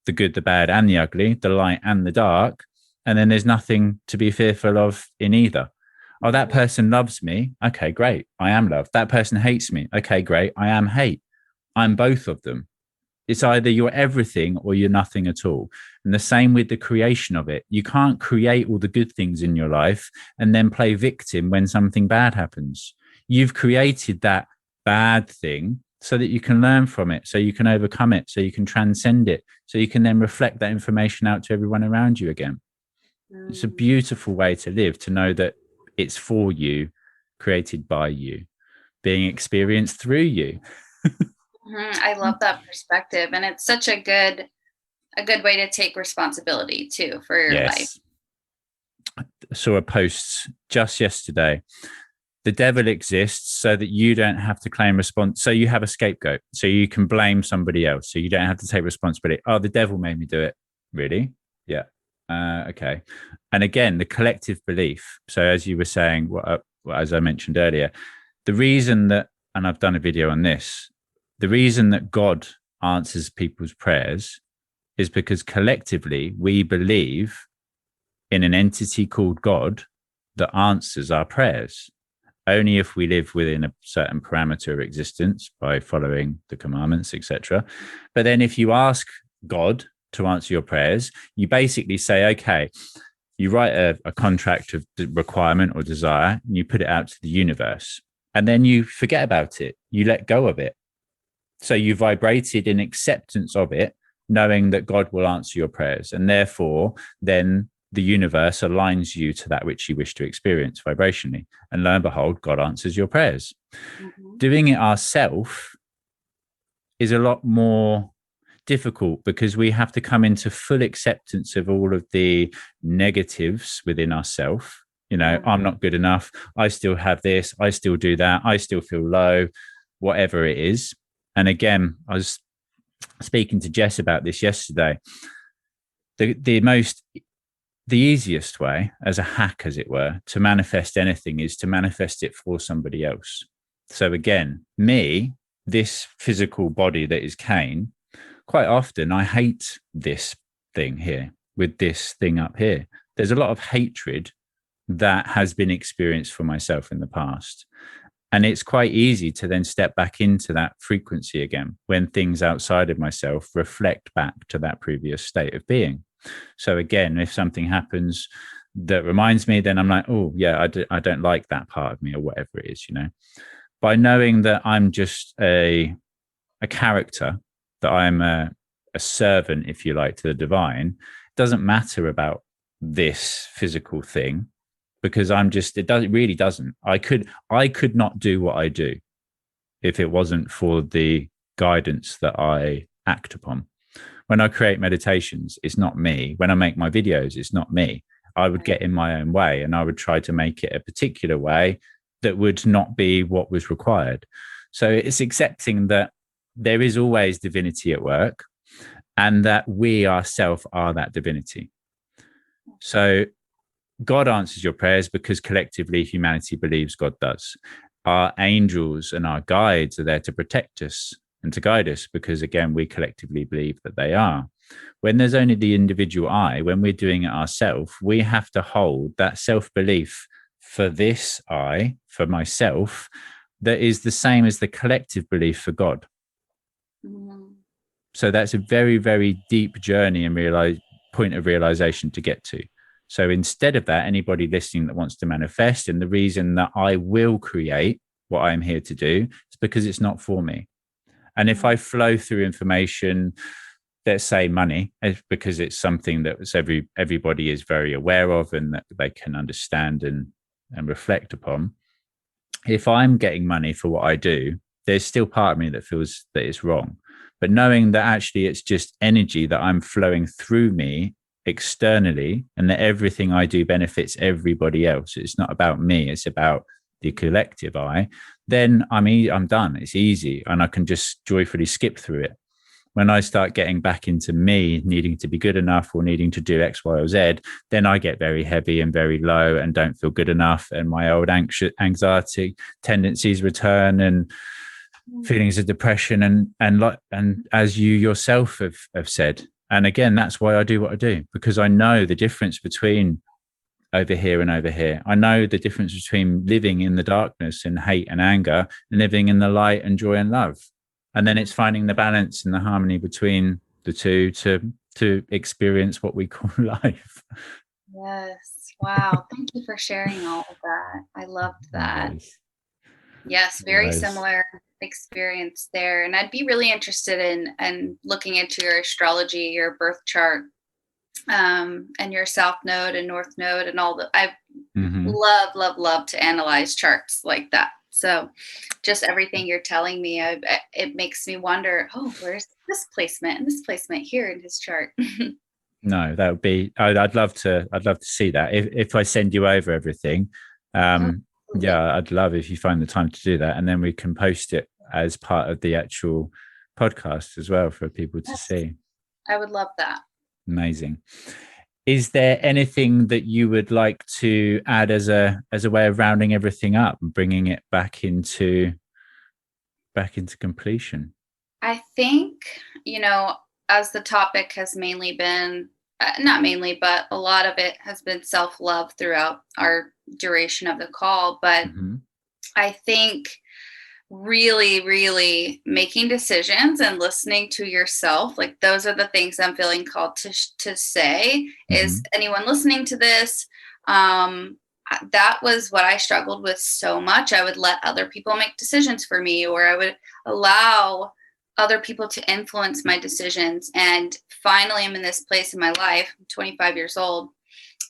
Speaker 1: the good, the bad, and the ugly, the light and the dark. And then there's nothing to be fearful of in either. Oh, that person loves me. Okay, great. I am love. That person hates me. Okay, great. I am hate. I'm both of them. It's either you're everything or you're nothing at all. And the same with the creation of it. You can't create all the good things in your life and then play victim when something bad happens. You've created that bad thing so that you can learn from it, so you can overcome it, so you can transcend it, so you can then reflect that information out to everyone around you again. It's a beautiful way to live, to know that it's for you, created by you, being experienced through you.
Speaker 2: I love that perspective, and it's such a good way to take responsibility too for your life.
Speaker 1: I saw a post just yesterday. The devil exists so that you don't have to claim response. So you have a scapegoat, so you can blame somebody else, so you don't have to take responsibility. Oh, the devil made me do it. Really? Yeah. Okay. And again, the collective belief. So as you were saying, as I mentioned earlier, the reason that, and I've done a video on this, the reason that God answers people's prayers is because collectively we believe in an entity called God that answers our prayers. Only if we live within a certain parameter of existence by following the commandments, etc. But then if you ask God to answer your prayers, you basically say, okay, you write a contract of requirement or desire, and you put it out to the universe, and then you forget about it. You let go of it. So you vibrated in acceptance of it, knowing that God will answer your prayers. And therefore, then the universe aligns you to that which you wish to experience vibrationally. And lo and behold, God answers your prayers. Mm-hmm. Doing it ourselves is a lot more difficult because we have to come into full acceptance of all of the negatives within ourselves. You know, I'm not good enough. I still have this. I still do that. I still feel low, whatever it is. And again, I was speaking to Jess about this yesterday. The easiest way, as a hack, as it were, to manifest anything is to manifest it for somebody else. So again, me, this physical body that is Kain, quite often I hate this thing here with this thing up here. There's a lot of hatred that has been experienced for myself in the past. And it's quite easy to then step back into that frequency again when things outside of myself reflect back to that previous state of being. So again, if something happens that reminds me, then I'm like, oh yeah, I don't like that part of me or whatever it is, you know. By knowing that I'm just a character, that I'm a servant, if you like, to the divine, it doesn't matter about this physical thing because it really doesn't. I could not do what I do if it wasn't for the guidance that I act upon. When I create meditations, it's not me. When I make my videos, it's not me. I would get in my own way and I would try to make it a particular way that would not be what was required. So it's accepting that there is always divinity at work and that we ourselves are that divinity. So God answers your prayers because collectively humanity believes God does. Our angels and our guides are there to protect us and to guide us because, again, we collectively believe that they are. When there's only the individual I, when we're doing it ourselves, we have to hold that self-belief for this I, for myself, that is the same as the collective belief for God. Mm-hmm. So that's a very, very deep journey and point of realization to get to. So instead of that, anybody listening that wants to manifest, and the reason that I will create what I'm here to do is because it's not for me. And if I flow through information, let's say money, because it's something that everybody is very aware of and that they can understand and reflect upon. If I'm getting money for what I do, there's still part of me that feels that it's wrong. But knowing that actually it's just energy that I'm flowing through me externally and that everything I do benefits everybody else. It's not about me. It's about the collective I. Then I'm done. It's easy. And I can just joyfully skip through it. When I start getting back into me needing to be good enough or needing to do X, Y, or Z, then I get very heavy and very low and don't feel good enough. And my old anxiety tendencies return and feelings of depression and as you yourself have said. And again, that's why I do what I do, because I know the difference between over here and over here. I know the difference between living in the darkness and hate and anger and living in the light and joy and love. And then it's finding the balance and the harmony between the two to experience what we call life.
Speaker 2: Yes. Wow. Thank you for sharing all of that. I loved that. Nice. Yes, very similar experience there. And I'd be really interested in looking into your astrology, your birth chart, and your south node and north node and all that. I love to analyze charts like that. So just everything you're telling me, it makes me wonder, where's this placement and this placement here in his chart?
Speaker 1: No, that would be, I'd love to see that. If I send you over everything, yeah, I'd love if you find the time to do that. And then we can post it as part of the actual podcast as well for people to see.
Speaker 2: I would love that.
Speaker 1: Amazing. Is there anything that you would like to add as a way of rounding everything up and bringing it back into completion?
Speaker 2: I think, as the topic has mainly been not mainly, but a lot of it has been self-love throughout our duration of the call. But I think really, really making decisions and listening to yourself, like those are the things I'm feeling called to say. Is anyone listening to this? That was what I struggled with so much. I would let other people make decisions for me, or I would allow other people to influence my decisions. And finally, I'm in this place in my life. I'm 25 years old.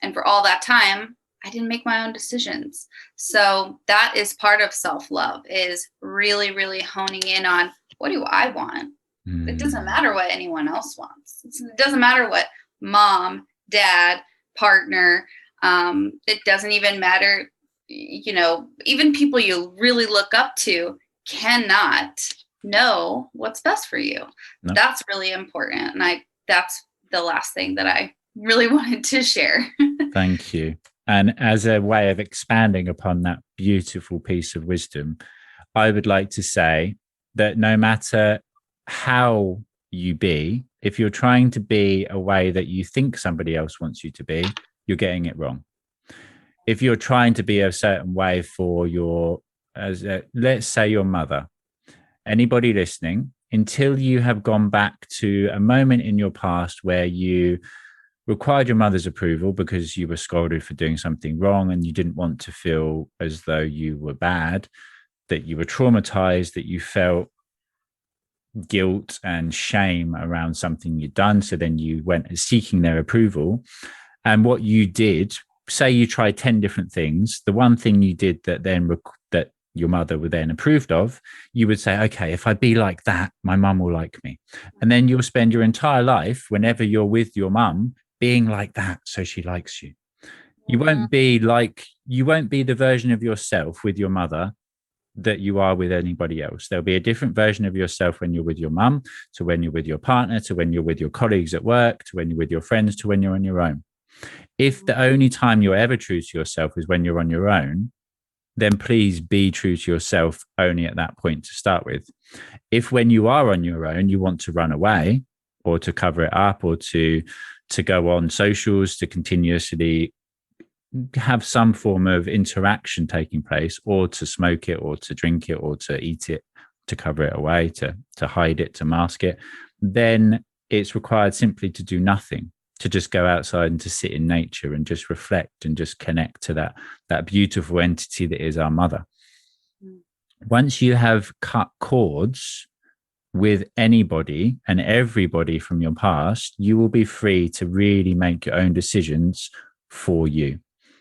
Speaker 2: And for all that time, I didn't make my own decisions. So that is part of self-love, is really, really honing in on, what do I want? It doesn't matter what anyone else wants. It doesn't matter what mom, dad, partner, it doesn't even matter, even people you really look up to cannot know what's best for you. No. That's really important. And that's the last thing that I really wanted to share.
Speaker 1: Thank you. And as a way of expanding upon that beautiful piece of wisdom, I would like to say that no matter how you be, if you're trying to be a way that you think somebody else wants you to be, you're getting it wrong. If you're trying to be a certain way for let's say your mother, anybody listening, until you have gone back to a moment in your past where you required your mother's approval because you were scolded for doing something wrong and you didn't want to feel as though you were bad, that you were traumatized, that you felt guilt and shame around something you'd done. So then you went seeking their approval. And what you did, say you tried 10 different things, the one thing you did that your mother would then approved of, you would say, okay, if I be like that, my mum will like me. And then you'll spend your entire life, whenever you're with your mum, being like that so she likes you. You won't be the version of yourself with your mother that you are with anybody else. There'll be a different version of yourself when you're with your mum, to when you're with your partner, to when you're with your colleagues at work, to when you're with your friends, to when you're on your own. If the only time you're ever true to yourself is when you're on your own, then please be true to yourself only at that point to start with. If when you are on your own, you want to run away or to cover it up or to go on socials, to continuously have some form of interaction taking place, or to smoke it or to drink it or to eat it, to cover it away, to hide it, to mask it, then it's required simply to do nothing, to just go outside and to sit in nature and just reflect and just connect to that beautiful entity that is our mother. Once you have cut cords with anybody and everybody from your past, you will be free to really make your own decisions for you.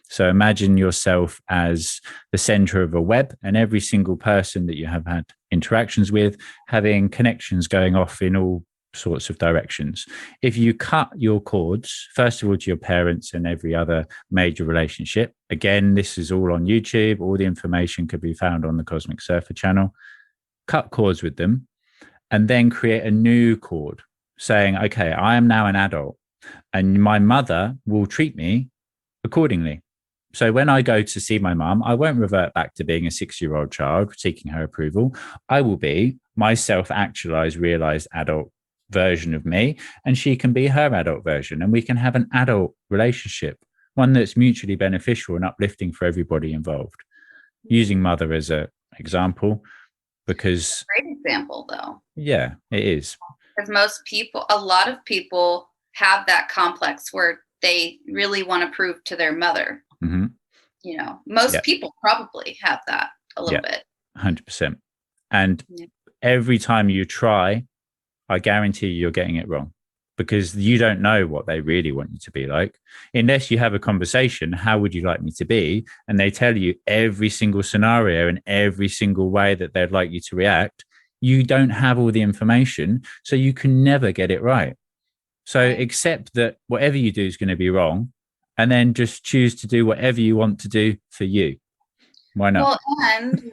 Speaker 1: So imagine yourself as the center of a web, and every single person that you have had interactions with having connections going off in all sorts of directions. If you cut your cords, first of all, to your parents and every other major relationship, again, this is all on YouTube. All the information could be found on the Cosmic Surfer channel. Cut cords with them and then create a new cord saying, okay, I am now an adult and my mother will treat me accordingly. So when I go to see my mum, I won't revert back to being a 6-year-old child seeking her approval. I will be my self-actualized, realized adult version of me, and she can be her adult version, and we can have an adult relationship, one that's mutually beneficial and uplifting for everybody involved. Using mother as an example, because
Speaker 2: great example though.
Speaker 1: Yeah, it is.
Speaker 2: Because a lot of people have that complex where they really want to prove to their mother. Most people probably have that a little bit.
Speaker 1: 100%. And every time you try, I guarantee you're getting it wrong, because you don't know what they really want you to be like. Unless you have a conversation, how would you like me to be? And they tell you every single scenario and every single way that they'd like you to react. You don't have all the information, so you can never get it right. So accept that whatever you do is going to be wrong, and then just choose to do whatever you want to do for you. Why not?
Speaker 2: Well, and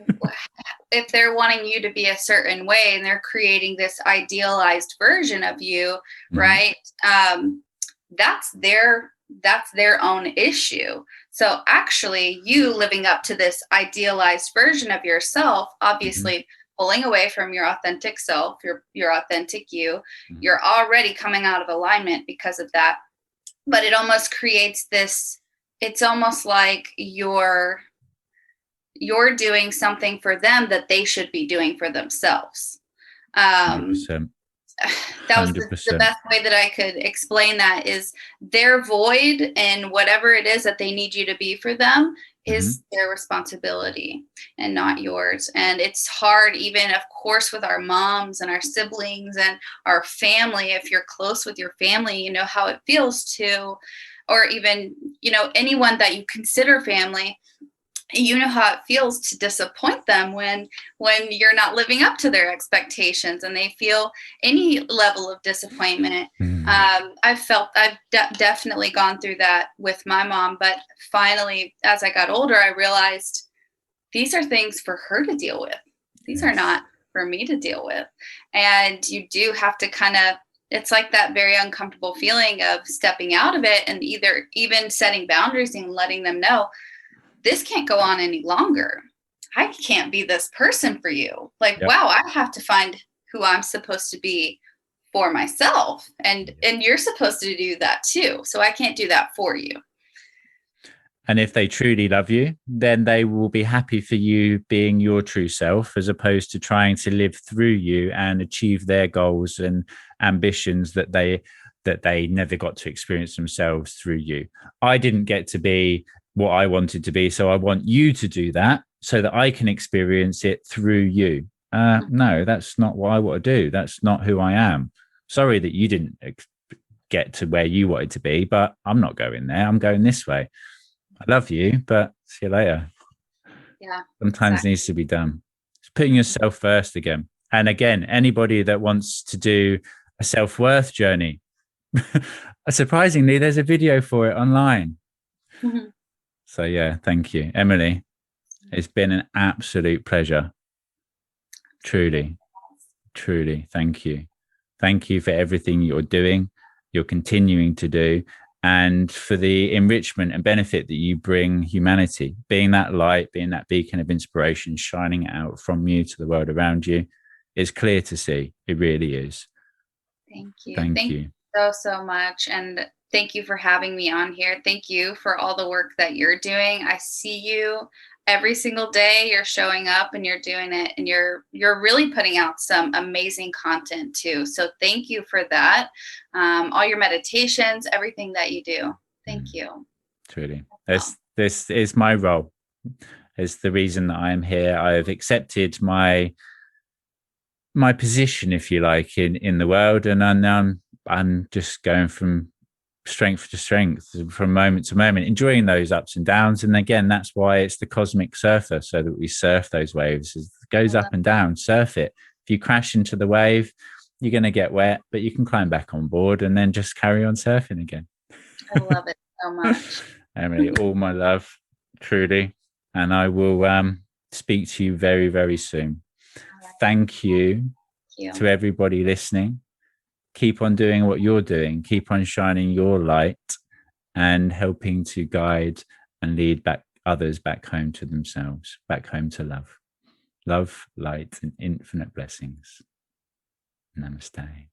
Speaker 2: if they're wanting you to be a certain way and they're creating this idealized version of you, right? That's their own issue. So actually, you living up to this idealized version of yourself, obviously pulling away from your authentic self, your authentic you, you're already coming out of alignment because of that. but it almost creates this, it's almost like you're doing something for them that they should be doing for themselves.
Speaker 1: 100%.
Speaker 2: That was the best way that I could explain that, is their void and whatever it is that they need you to be for them is their responsibility and not yours. And it's hard, even of course, with our moms and our siblings and our family. If you're close with your family, you know how it feels to, or even, you know, anyone that you consider family, you know how it feels to disappoint them when you're not living up to their expectations and they feel any level of disappointment. I've definitely gone through that with my mom, but finally, as I got older, I realized these are things for her to deal with. These are not for me to deal with. And you do have to kind of, it's like that very uncomfortable feeling of stepping out of it and even setting boundaries and letting them know, this can't go on any longer. I can't be this person for you. Like, wow, I have to find who I'm supposed to be for myself. And you're supposed to do that too. So I can't do that for you.
Speaker 1: And if they truly love you, then they will be happy for you being your true self, as opposed to trying to live through you and achieve their goals and ambitions that they never got to experience themselves through you. I didn't get to be what I wanted to be, so I want you to do that so that I can experience it through you. No, that's not what I want to do. That's not who I am. Sorry that you didn't get to where you wanted to be, but I'm not going there. I'm going this way. I love you, but see you later.
Speaker 2: Yeah.
Speaker 1: Sometimes it needs to be done. It's putting yourself first again. And again, anybody that wants to do a self-worth journey, surprisingly, there's a video for it online. So yeah, thank you, Emily. It's been an absolute pleasure. Truly, thank you. Thank you for everything you're doing, you're continuing to do, and for the enrichment and benefit that you bring humanity, being that light, being that beacon of inspiration, shining out from you to the world around you. It's clear to see. It really is.
Speaker 2: Thank you.
Speaker 1: Thank you
Speaker 2: so much. And thank you for having me on here. Thank you for all the work that you're doing. I see you every single day. You're showing up and you're doing it, and you're really putting out some amazing content too. So thank you for that. All your meditations, everything that you do. Thank you.
Speaker 1: Truly. This is my role. It's the reason that I am here. I have accepted my position, if you like, in the world, and I'm just going from strength to strength, from moment to moment, enjoying those ups and downs. And again, that's why it's the cosmic surfer, so that we surf those waves. It goes up and down. Surf it. If you crash into the wave, you're going to get wet, but you can climb back on board and then just carry on surfing again.
Speaker 2: I love it so much.
Speaker 1: Emily, all my love, truly. And I will speak to you very, very soon. Thank you to everybody listening. Keep on doing what you're doing. Keep on shining your light and helping to guide and lead others back home to themselves, back home to love. Love, light, and infinite blessings. Namaste.